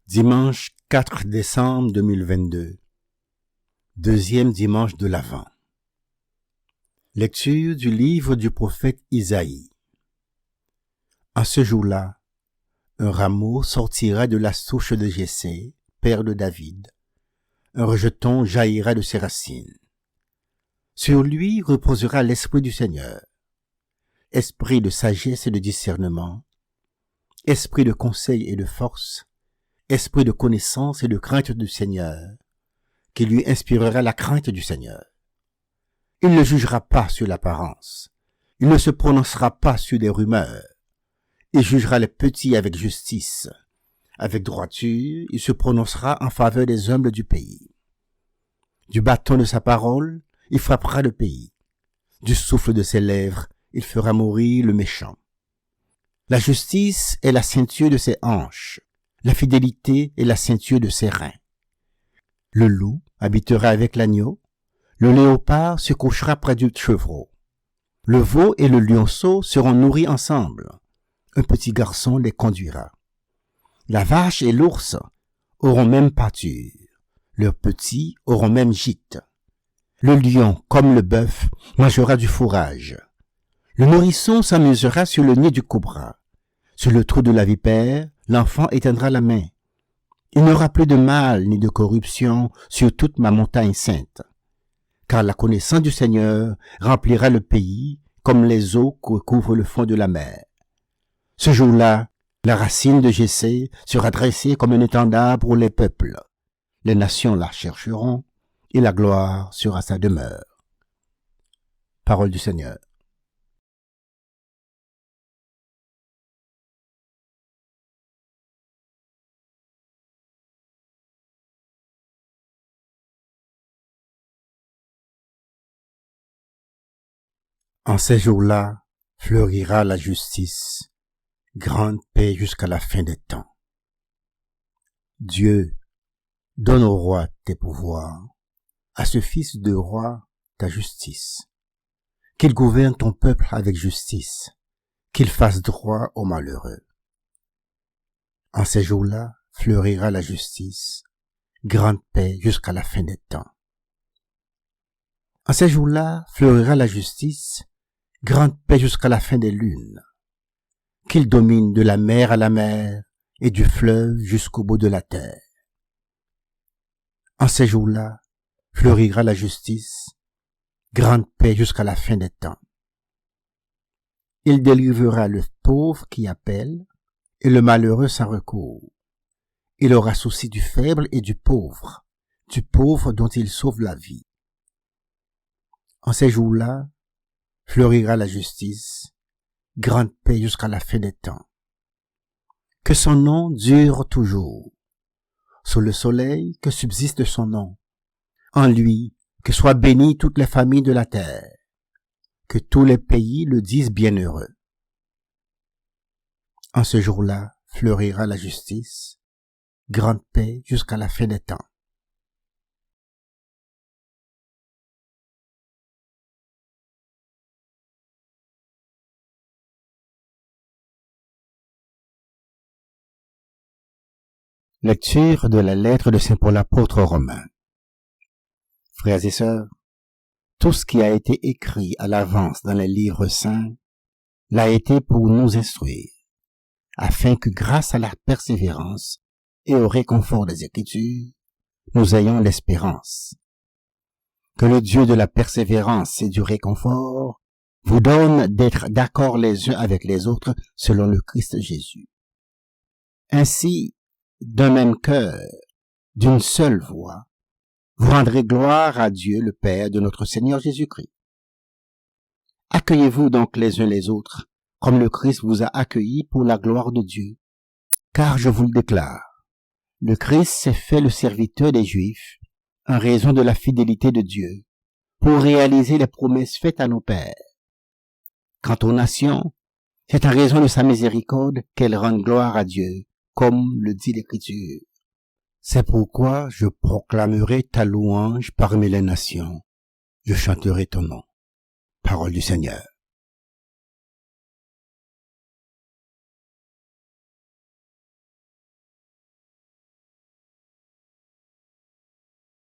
Dimanche 4 décembre 2022. Deuxième dimanche de l'Avent. Lecture du livre du prophète Isaïe. En ce jour-là, un rameau sortira de la souche de Jessé, père de David. Un rejeton jaillira de ses racines. Sur lui reposera l'esprit du Seigneur. Esprit de sagesse et de discernement, esprit de conseil et de force, esprit de connaissance et de crainte du Seigneur, qui lui inspirera la crainte du Seigneur. Il ne jugera pas sur l'apparence, il ne se prononcera pas sur des rumeurs, il jugera les petits avec justice, avec droiture, il se prononcera en faveur des humbles du pays. Du bâton de sa parole, il frappera le pays, du souffle de ses lèvres, il fera mourir le méchant. La justice est la ceinture de ses hanches, la fidélité est la ceinture de ses reins. Le loup habitera avec l'agneau, le léopard se couchera près du chevreau. Le veau et le lionceau seront nourris ensemble. Un petit garçon les conduira. La vache et l'ours auront même pâture. Leurs petits auront même gîte. Le lion, comme le bœuf, mangera du fourrage. Le nourrisson s'amusera sur le nid du cobra. Sur le trou de la vipère, l'enfant étendra la main. Il n'y aura plus de mal ni de corruption sur toute ma montagne sainte. Car la connaissance du Seigneur remplira le pays comme les eaux couvrent le fond de la mer. Ce jour-là, la racine de Jessé sera dressée comme un étendard pour les peuples. Les nations la chercheront et la gloire sera sa demeure. Parole du Seigneur. En ces jours-là, fleurira la justice, grande paix jusqu'à la fin des temps. Dieu, donne au roi tes pouvoirs, à ce fils de roi ta justice. Qu'il gouverne ton peuple avec justice, qu'il fasse droit aux malheureux. En ces jours-là, fleurira la justice, grande paix jusqu'à la fin des temps. En ces jours-là, fleurira la justice, grande paix jusqu'à la fin des lunes. Qu'il domine de la mer à la mer et du fleuve jusqu'au bout de la terre. En ces jours-là, fleurira la justice, grande paix jusqu'à la fin des temps. Il délivrera le pauvre qui appelle et le malheureux sans recours. Il aura souci du faible et du pauvre dont il sauve la vie. En ces jours-là, fleurira la justice, grande paix jusqu'à la fin des temps. Que son nom dure toujours. Sous le soleil, que subsiste son nom. En lui, que soient bénies toutes les familles de la terre. Que tous les pays le disent bienheureux. En ce jour-là, fleurira la justice, grande paix jusqu'à la fin des temps. Lecture de la lettre de Saint Paul apôtre aux Romains. Frères et sœurs, tout ce qui a été écrit à l'avance dans les livres saints l'a été pour nous instruire, afin que grâce à la persévérance et au réconfort des Écritures, nous ayons l'espérance. Que le Dieu de la persévérance et du réconfort vous donne d'être d'accord les uns avec les autres selon le Christ Jésus. Ainsi, d'un même cœur, d'une seule voix, vous rendrez gloire à Dieu le Père de notre Seigneur Jésus-Christ. Accueillez-vous donc les uns les autres, comme le Christ vous a accueillis pour la gloire de Dieu. Car je vous le déclare, le Christ s'est fait le serviteur des Juifs, en raison de la fidélité de Dieu, pour réaliser les promesses faites à nos pères. Quant aux nations, c'est en raison de sa miséricorde qu'elles rendent gloire à Dieu, comme le dit l'Écriture. C'est pourquoi je proclamerai ta louange parmi les nations. Je chanterai ton nom. Parole du Seigneur.